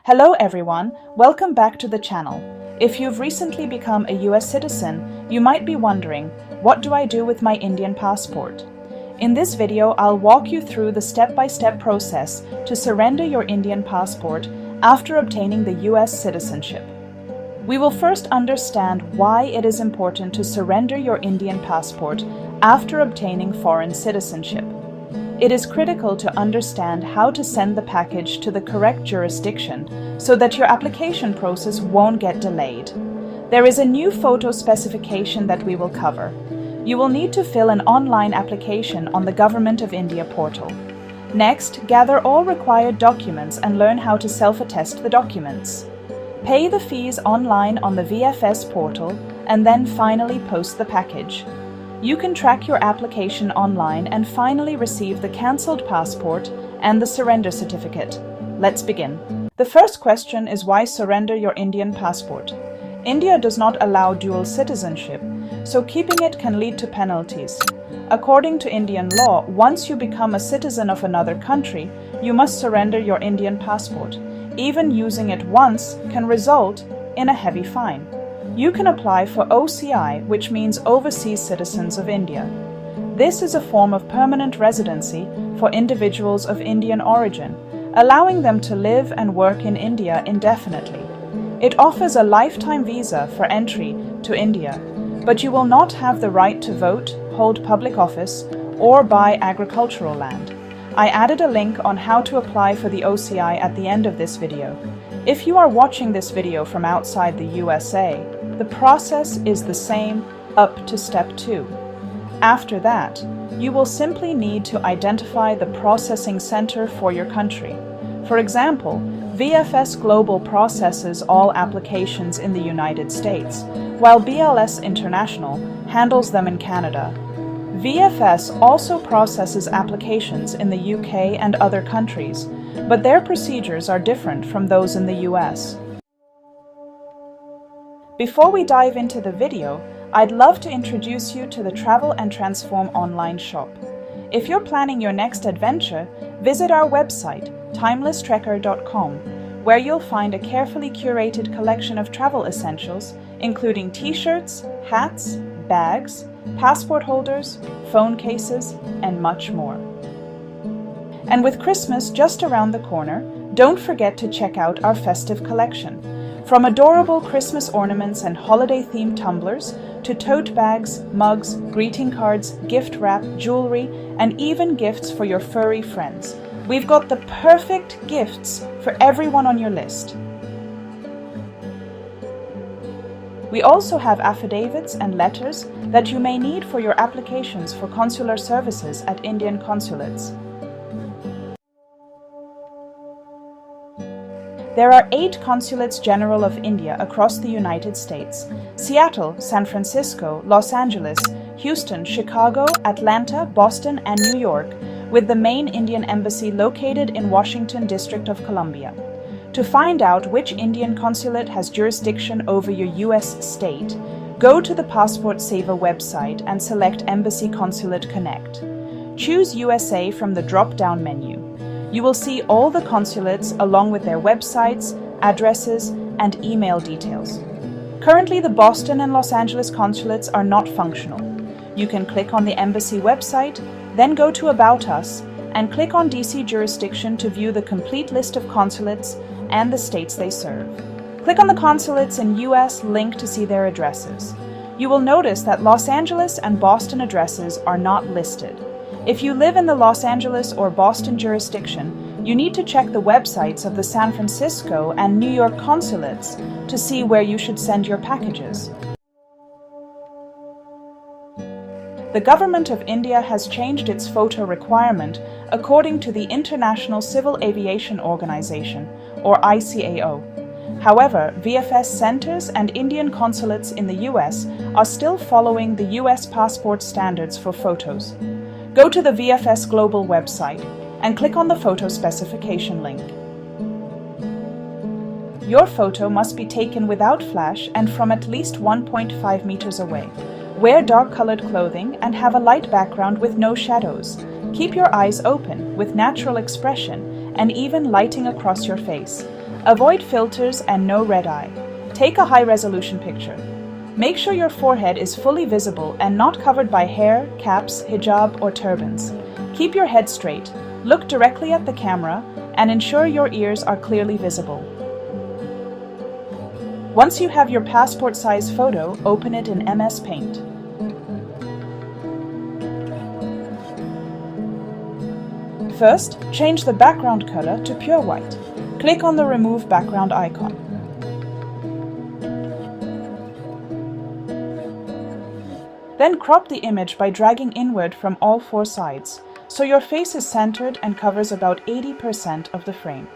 Hello everyone, welcome back to the channel. If you've recently become a US citizen, you might be wondering, what do I do with my Indian passport? In this video, I'll walk you through the step-by-step process to surrender your Indian passport after obtaining the US citizenship. We will first understand why it is important to surrender your Indian passport after obtaining foreign citizenship. It is critical to understand how to send the package to the correct jurisdiction so that your application process won't get delayed. There is a new photo specification that we will cover. You will need to fill an online application on the Government of India portal. Next, gather all required documents and learn how to self-attest the documents. Pay the fees online on the VFS portal and then finally post the package. You can track your application online and finally receive the cancelled passport and the surrender certificate. Let's begin. The first question is why surrender your Indian passport? India does not allow dual citizenship, so keeping it can lead to penalties. According to Indian law, once you become a citizen of another country, you must surrender your Indian passport. Even using it once can result in a heavy fine. You can apply for OCI, which means Overseas Citizens of India. This is a form of permanent residency for individuals of Indian origin, allowing them to live and work in India indefinitely. It offers a lifetime visa for entry to India, but you will not have the right to vote, hold public office, or buy agricultural land. I added a link on how to apply for the OCI at the end of this video. If you are watching this video from outside the USA, the process is the same up to step 2. After that, you will simply need to identify the processing center for your country. For example, VFS Global processes all applications in the United States, while BLS International handles them in Canada. VFS also processes applications in the UK and other countries, but their procedures are different from those in the US. Before we dive into the video, I'd love to introduce you to the Travel and Transform online shop. If you're planning your next adventure, visit our website, timelesstrekker.com, where you'll find a carefully curated collection of travel essentials, including t-shirts, hats, bags, passport holders, phone cases, and much more. And with Christmas just around the corner, don't forget to check out our festive collection. From adorable Christmas ornaments and holiday-themed tumblers, to tote bags, mugs, greeting cards, gift wrap, jewelry, and even gifts for your furry friends, we've got the perfect gifts for everyone on your list. We also have affidavits and letters that you may need for your applications for consular services at Indian consulates. There are 8 consulates general of India across the United States: Seattle, San Francisco, Los Angeles, Houston, Chicago, Atlanta, Boston, and New York, with the main Indian embassy located in Washington, District of Columbia. To find out which Indian consulate has jurisdiction over your US state, go to the Passport Seva website and select Embassy Consulate Connect. Choose USA from the drop-down menu. You will see all the consulates along with their websites, addresses, and email details. Currently, the Boston and Los Angeles consulates are not functional. You can click on the embassy website, then go to About Us, and click on DC jurisdiction to view the complete list of consulates and the states they serve. Click on the consulates in US link to see their addresses. You will notice that Los Angeles and Boston addresses are not listed. If you live in the Los Angeles or Boston jurisdiction, you need to check the websites of the San Francisco and New York consulates to see where you should send your packages. The Government of India has changed its photo requirement according to the International Civil Aviation Organization, or ICAO. However, VFS centers and Indian consulates in the US are still following the US passport standards for photos. Go to the VFS Global website and click on the photo specification link. Your photo must be taken without flash and from at least 1.5 meters away. Wear dark-colored clothing and have a light background with no shadows. Keep your eyes open with natural expression and even lighting across your face. Avoid filters and no red eye. Take a high-resolution picture. Make sure your forehead is fully visible and not covered by hair, caps, hijab, or turbans. Keep your head straight, look directly at the camera, and ensure your ears are clearly visible. Once you have your passport-size photo, open it in MS Paint. First, change the background color to pure white. Click on the Remove Background icon. Then crop the image by dragging inward from all four sides, so your face is centered and covers about 80% of the frame.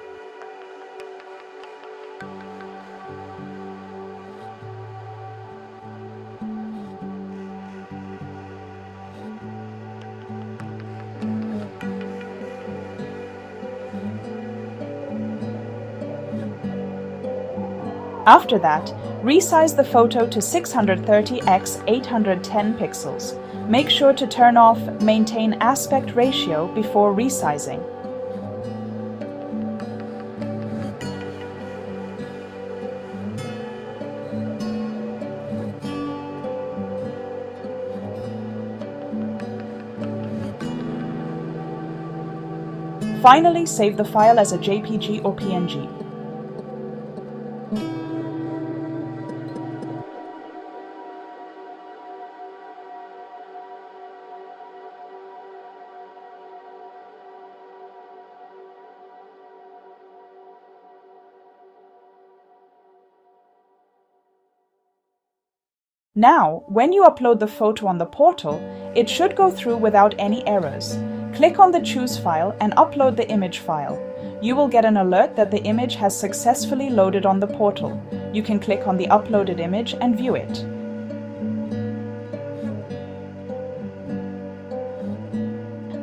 After that, resize the photo to 630 x 810 pixels. Make sure to turn off Maintain Aspect Ratio before resizing. Finally, save the file as a JPG or PNG. Now, when you upload the photo on the portal, it should go through without any errors. Click on the Choose file and upload the image file. You will get an alert that the image has successfully loaded on the portal. You can click on the uploaded image and view it.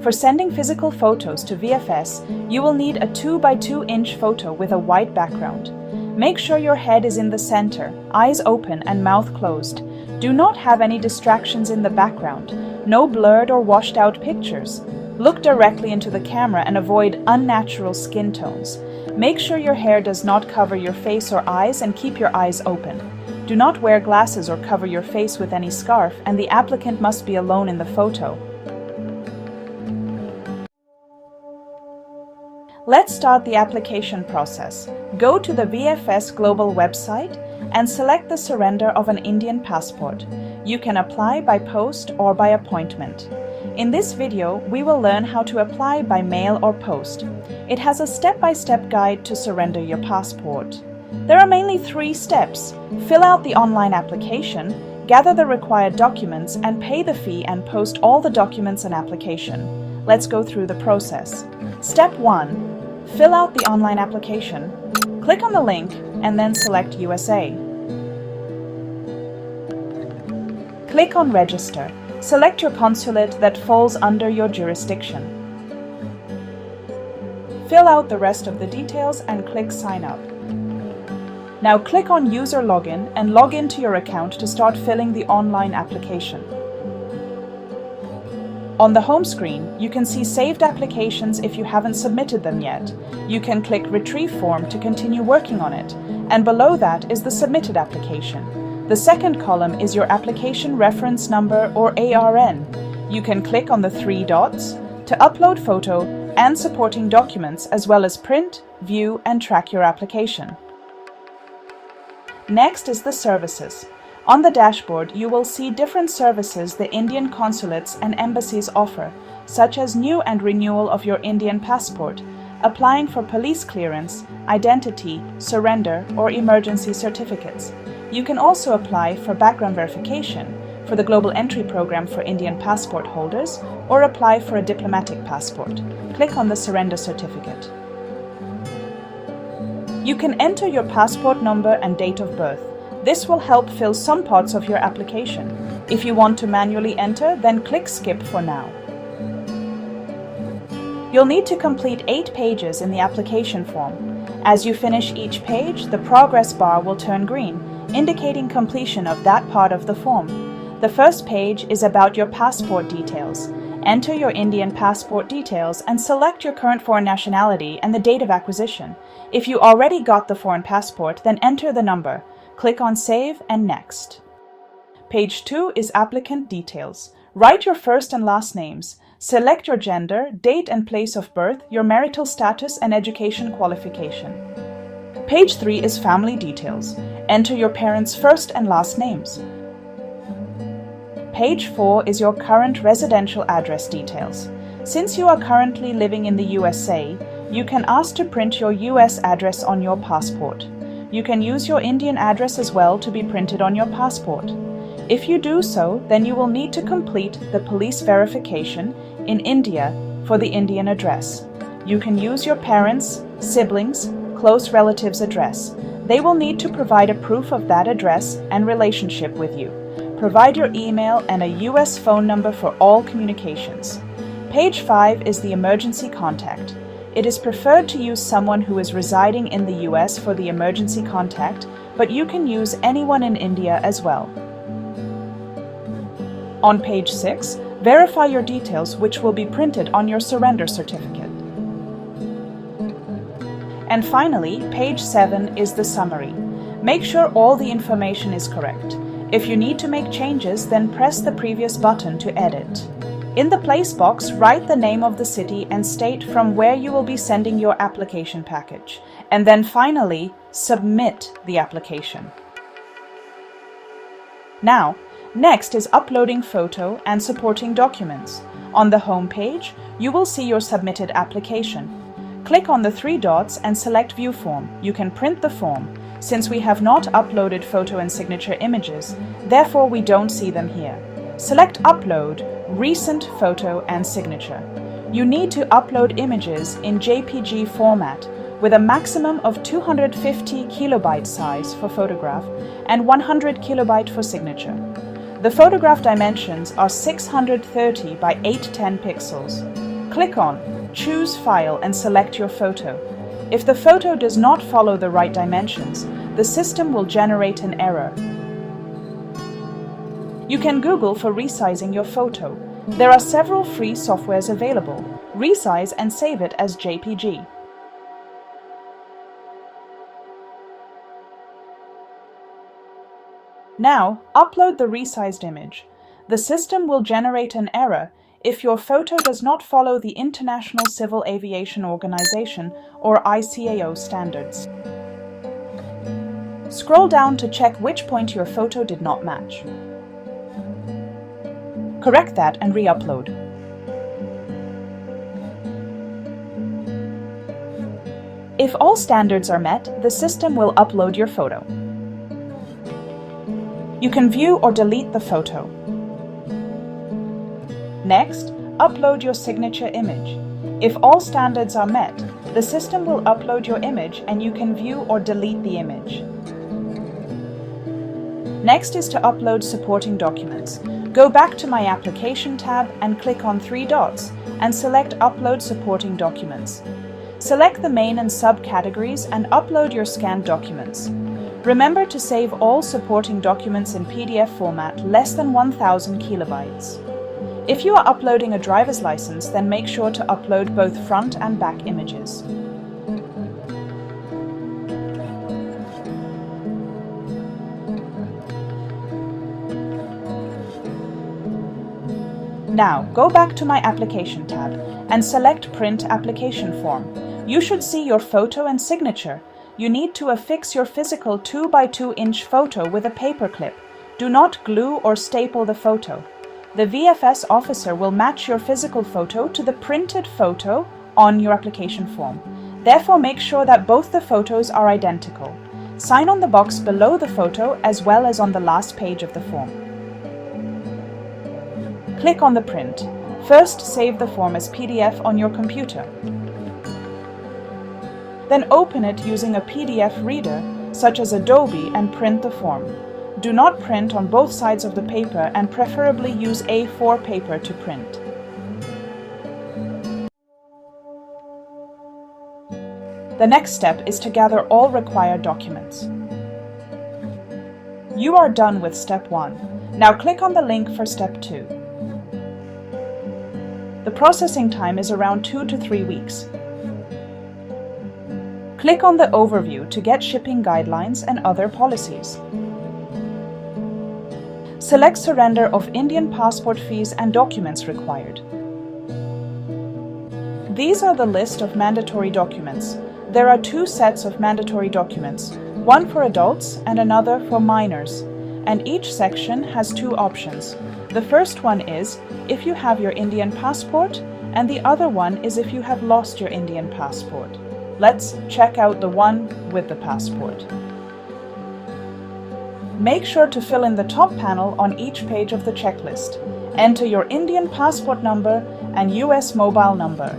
For sending physical photos to VFS, you will need a 2 by 2 inch photo with a white background. Make sure your head is in the center, eyes open and mouth closed. Do not have any distractions in the background, no blurred or washed out pictures. Look directly into the camera and avoid unnatural skin tones. Make sure your hair does not cover your face or eyes and keep your eyes open. Do not wear glasses or cover your face with any scarf, and the applicant must be alone in the photo. Let's start the application process. Go to the VFS Global website and select the surrender of an Indian passport. You can apply by post or by appointment. In this video, we will learn how to apply by mail or post. It has a step-by-step guide to surrender your passport. There are mainly 3 steps. Fill out the online application, gather the required documents, and pay the fee and post all the documents and application. Let's go through the process. Step 1. Fill out the online application. Click on the link and then select USA. Click on Register. Select your consulate that falls under your jurisdiction. Fill out the rest of the details and click Sign Up. Now click on User Login and log into your account to start filling the online application. On the home screen, you can see saved applications if you haven't submitted them yet. You can click Retrieve Form to continue working on it, and below that is the submitted application. The second column is your application reference number or ARN. You can click on the 3 dots to upload photo and supporting documents, as well as print, view, and track your application. Next is the services. On the dashboard, you will see different services the Indian consulates and embassies offer, such as new and renewal of your Indian passport, applying for police clearance, identity, surrender, or emergency certificates. You can also apply for background verification, for the Global Entry Program for Indian passport holders, or apply for a diplomatic passport. Click on the Surrender Certificate. You can enter your passport number and date of birth. This will help fill some parts of your application. If you want to manually enter, then click Skip for now. You'll need to complete 8 pages in the application form. As you finish each page, the progress bar will turn green, indicating completion of that part of the form. The first page is about your passport details. enter your Indian passport details and select your current foreign nationality and the date of acquisition. If you already got the foreign passport, then enter the number. Click on Save and Next. Page 2 is applicant details. Write your first and last names. Select your gender, date and place of birth, your marital status and education qualification. Page 3 is family details. Enter your parents' first and last names. Page 4 is your current residential address details. Since you are currently living in the USA, you can ask to print your US address on your passport. You can use your Indian address as well to be printed on your passport. If you do so, then you will need to complete the police verification in India for the Indian address. You can use your parents', siblings, close relatives' address. They will need to provide a proof of that address and relationship with you. Provide your email and a US phone number for all communications. Page 5 is the emergency contact. It is preferred to use someone who is residing in the US for the emergency contact, but you can use anyone in India as well. On page 6, verify your details, which will be printed on your surrender certificate. And finally, page 7 is the summary. Make sure all the information is correct. If you need to make changes, then press the previous button to edit. In the place box, write the name of the city and state from where you will be sending your application package. And then finally, submit the application. Now, next is uploading photo and supporting documents. On the home page, you will see your submitted application. Click on the 3 dots and select View Form. You can print the form. Since we have not uploaded photo and signature images, therefore we don't see them here. Select Upload, Recent Photo and Signature. You need to upload images in JPG format with a maximum of 250 kilobyte size for photograph and 100 kilobyte for signature. The photograph dimensions are 630 by 810 pixels. Click on Choose File and select your photo. If the photo does not follow the right dimensions, the system will generate an error. You can Google for resizing your photo. There are several free softwares available. Resize and save it as JPG. Now, upload the resized image. The system will generate an error if your photo does not follow the International Civil Aviation Organization or ICAO standards. Scroll down to check which point your photo did not match. Correct that and re-upload. If all standards are met, the system will upload your photo. You can view or delete the photo. Next, upload your signature image. If all standards are met, the system will upload your image and you can view or delete the image. Next is to upload supporting documents. Go back to My Application tab and click on 3 dots and select Upload Supporting Documents. Select the main and subcategories and upload your scanned documents. Remember to save all supporting documents in PDF format less than 1000 kilobytes. If you are uploading a driver's license, then make sure to upload both front and back images. Now, go back to My Application tab and select Print Application Form. You should see your photo and signature. You need to affix your physical 2 by 2 inch photo with a paper clip. Do not glue or staple the photo. The VFS officer will match your physical photo to the printed photo on your application form. Therefore, make sure that both the photos are identical. Sign on the box below the photo as well as on the last page of the form. Click on the print. First, save the form as PDF on your computer. Then open it using a PDF reader, such as Adobe, and print the form. Do not print on both sides of the paper and preferably use A4 paper to print. The next step is to gather all required documents. You are done with step 1. Now click on the link for step 2. The processing time is around 2 to 3 weeks. Click on the overview to get shipping guidelines and other policies. Select surrender of Indian passport fees and documents required. These are the list of mandatory documents. There are 2 sets of mandatory documents, one for adults and another for minors, and each section has 2 options. The first one is if you have your Indian passport, and the other one is if you have lost your Indian passport. Let's check out the one with the passport. Make sure to fill in the top panel on each page of the checklist. Enter your Indian passport number and US mobile number.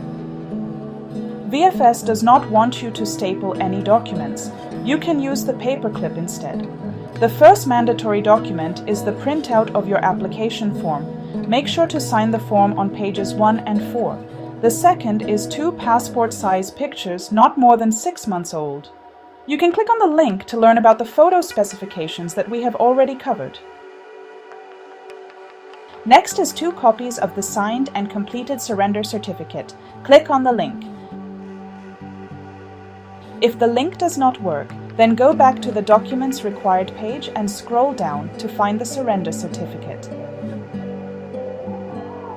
VFS does not want you to staple any documents. You can use the paperclip instead. The first mandatory document is the printout of your application form. Make sure to sign the form on pages 1 and 4. The second is 2 passport-size pictures not more than 6 months old. You can click on the link to learn about the photo specifications that we have already covered. Next is 2 copies of the signed and completed surrender certificate. Click on the link. If the link does not work, then go back to the Documents Required page and scroll down to find the surrender certificate.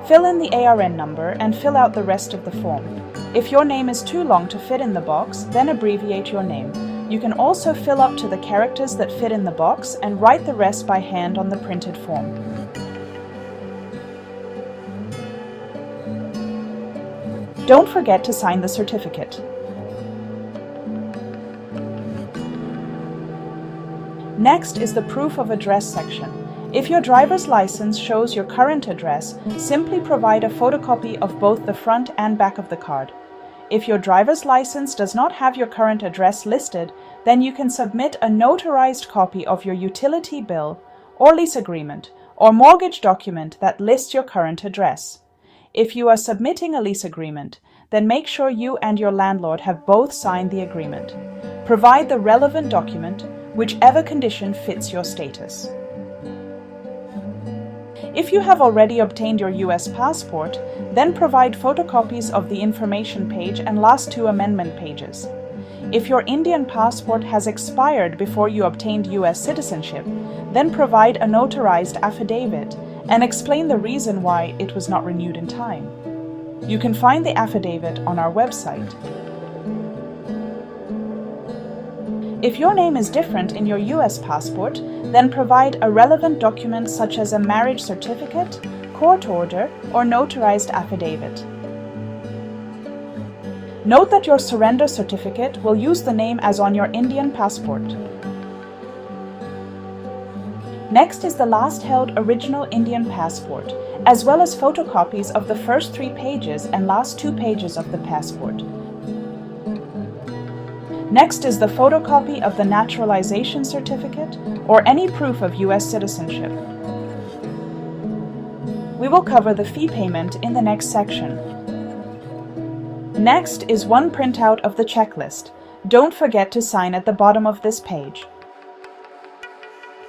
Fill in the ARN number and fill out the rest of the form. If your name is too long to fit in the box, then abbreviate your name. You can also fill up to the characters that fit in the box and write the rest by hand on the printed form. Don't forget to sign the certificate. Next is the Proof of Address section. If your driver's license shows your current address, simply provide a photocopy of both the front and back of the card. If your driver's license does not have your current address listed, then you can submit a notarized copy of your utility bill or lease agreement or mortgage document that lists your current address. If you are submitting a lease agreement, then make sure you and your landlord have both signed the agreement. Provide the relevant document, whichever condition fits your status. If you have already obtained your US passport, then provide photocopies of the information page and last 2 amendment pages. If your Indian passport has expired before you obtained US citizenship, then provide a notarized affidavit and explain the reason why it was not renewed in time. You can find the affidavit on our website. If your name is different in your US passport, then provide a relevant document such as a marriage certificate, court order, or notarized affidavit. Note that your surrender certificate will use the name as on your Indian passport. Next is the last held original Indian passport, as well as photocopies of the first 3 pages and last 2 pages of the passport. Next is the photocopy of the naturalization certificate or any proof of US citizenship. We will cover the fee payment in the next section. Next is one printout of the checklist. Don't forget to sign at the bottom of this page.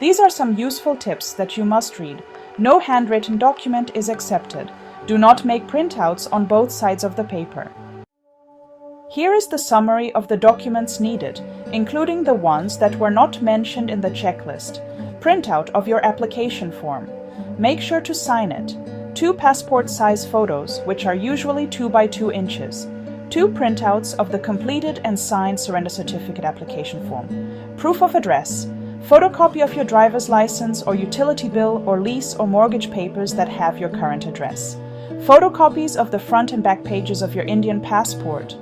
These are some useful tips that you must read. No handwritten document is accepted. Do not make printouts on both sides of the paper. Here is the summary of the documents needed, including the ones that were not mentioned in the checklist. Printout of your application form. Make sure to sign it. 2 passport-size photos, which are usually 2 by 2 inches. 2 printouts of the completed and signed surrender certificate application form. Proof of address. Photocopy of your driver's license or utility bill or lease or mortgage papers that have your current address. Photocopies of the front and back pages of your Indian passport.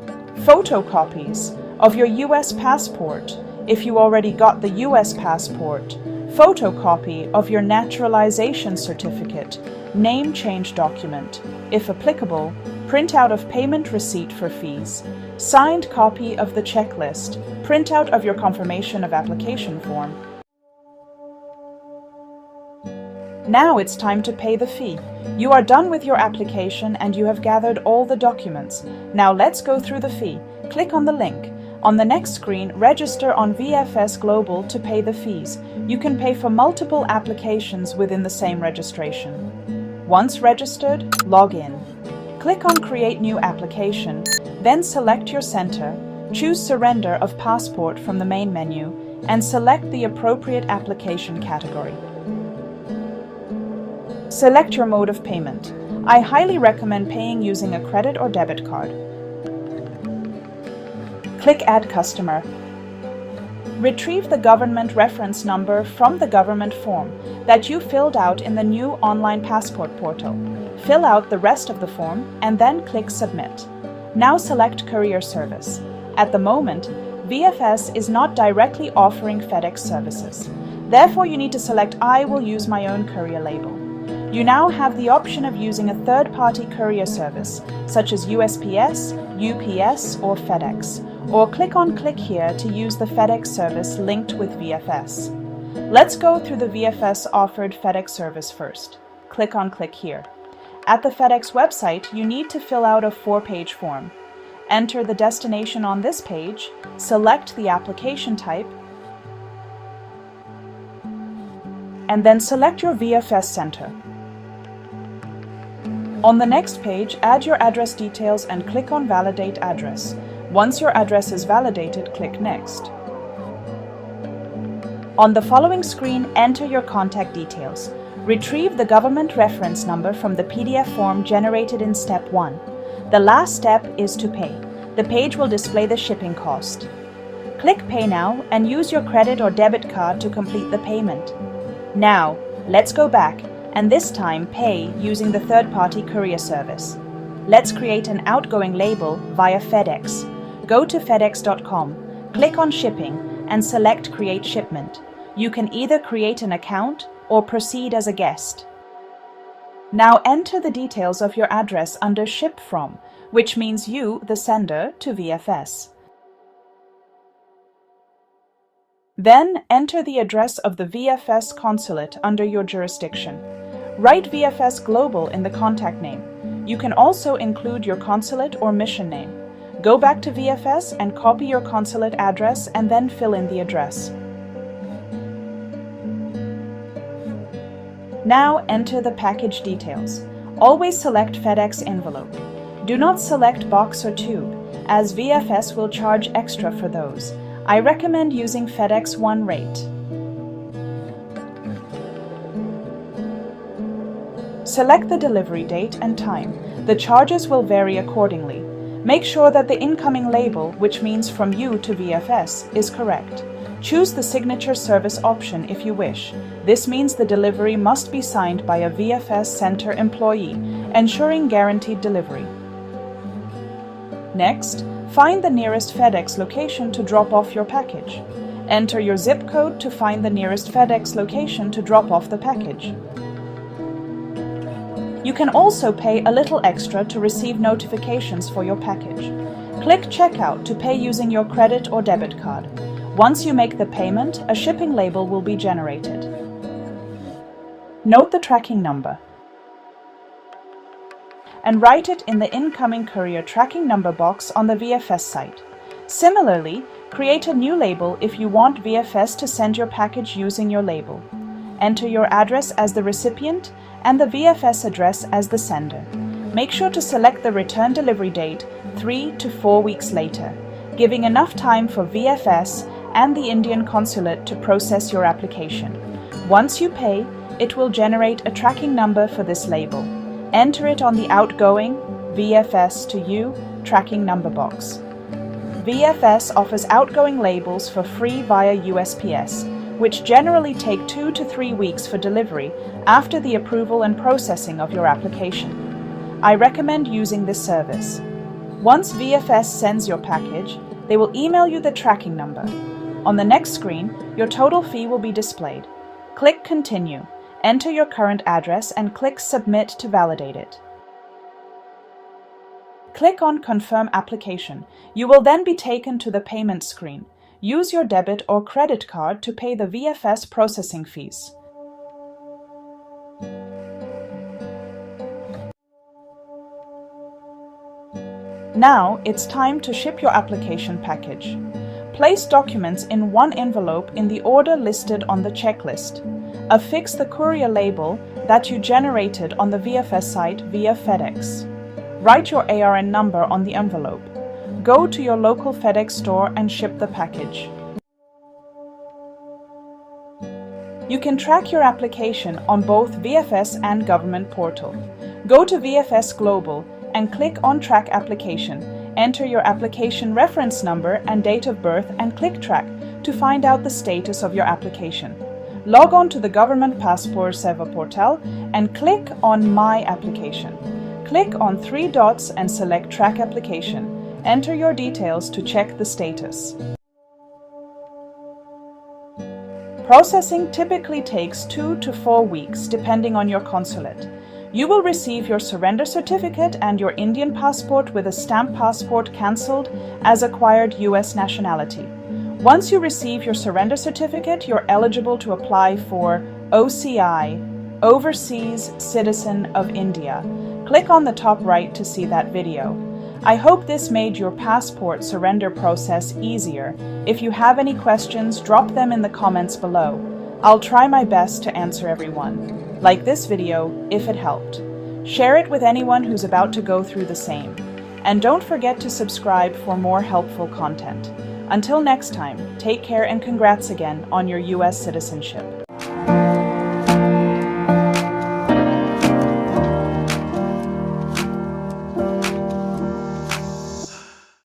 Photocopies of your US passport if you already got the US passport. Photocopy of your naturalization certificate, name change document, if applicable, printout of payment receipt for fees, signed copy of the checklist, printout of your confirmation of application form. Now it's time to pay the fee. You are done with your application and you have gathered all the documents. Now let's go through the fee. Click on the link. On the next screen, register on VFS Global to pay the fees. You can pay for multiple applications within the same registration. Once registered, log in. Click on Create New Application, then select your center, choose Surrender of Passport from the main menu, and select the appropriate application category. Select your mode of payment. I highly recommend paying using a credit or debit card. Click Add Customer. Retrieve the government reference number from the government form that you filled out in the new online passport portal. Fill out the rest of the form and then click Submit. Now select Courier Service. At the moment, VFS is not directly offering FedEx services. Therefore, you need to select I will use my own courier label. You now have the option of using a third-party courier service, such as USPS, UPS, or FedEx, or click on Click Here to use the FedEx service linked with VFS. Let's go through the VFS offered FedEx service first. Click on Click Here. At the FedEx website, you need to fill out a 4-page form. Enter the destination on this page, select the application type, and then select your VFS center. On the next page, add your address details and click on Validate Address. Once your address is validated, click Next. On the following screen, enter your contact details. Retrieve the government reference number from the PDF form generated in Step 1. The last step is to pay. The page will display the shipping cost. Click Pay Now and use your credit or debit card to complete the payment. Now, let's go back and this time pay using the third-party courier service. Let's create an outgoing label via FedEx. Go to fedex.com, click on Shipping, and select Create Shipment. You can either create an account or proceed as a guest. Now enter the details of your address under Ship From, which means you, the sender, to VFS. Then enter the address of the VFS consulate under your jurisdiction. Write VFS Global in the contact name. You can also include your consulate or mission name. Go back to VFS and copy your consulate address and then fill in the address. Now enter the package details. Always select FedEx envelope. Do not select box or tube, as VFS will charge extra for those. I recommend using FedEx One rate. Select the delivery date and time. The charges will vary accordingly. Make sure that the incoming label, which means from you to VFS, is correct. Choose the signature service option if you wish. This means the delivery must be signed by a VFS Center employee, ensuring guaranteed delivery. Next, find the nearest FedEx location to drop off your package. Enter your zip code to find the nearest FedEx location to drop off the package. You can also pay a little extra to receive notifications for your package. Click Checkout to pay using your credit or debit card. Once you make the payment, a shipping label will be generated. Note the tracking number and write it in the incoming courier tracking number box on the VFS site. Similarly, create a new label if you want VFS to send your package using your label. Enter your address as the recipient and the VFS address as the sender. Make sure to select the return delivery date 3 to 4 weeks later, giving enough time for VFS and the Indian consulate to process your application. Once you pay, it will generate a tracking number for this label. Enter it on the outgoing VFS to you tracking number box. VFS offers outgoing labels for free via USPS, which generally take 2 to 3 weeks for delivery after the approval and processing of your application. I recommend using this service. Once VFS sends your package, they will email you the tracking number. On the next screen, your total fee will be displayed. Click Continue, enter your current address and click Submit to validate it. Click on Confirm Application. You will then be taken to the payment screen. Use your debit or credit card to pay the VFS processing fees. Now it's time to ship your application package. Place documents in one envelope in the order listed on the checklist. Affix the courier label that you generated on the VFS site via FedEx. Write your ARN number on the envelope. Go to your local FedEx store and ship the package. You can track your application on both VFS and government portal. Go to VFS Global and click on Track Application. Enter your application reference number and date of birth and click Track to find out the status of your application. Log on to the government Passport Seva portal and click on My Application. Click on 3 dots and select Track Application. Enter your details to check the status. Processing typically takes 2 to 4 weeks depending on your consulate. You will receive your surrender certificate and your Indian passport with a stamp passport cancelled as acquired US nationality. Once you receive your surrender certificate, you're eligible to apply for OCI, Overseas Citizen of India. Click on the top right to see that video. I hope this made your passport surrender process easier. If you have any questions, drop them in the comments below. I'll try my best to answer everyone. Like this video if it helped. Share it with anyone who's about to go through the same. And don't forget to subscribe for more helpful content. Until next time, take care and congrats again on your US citizenship.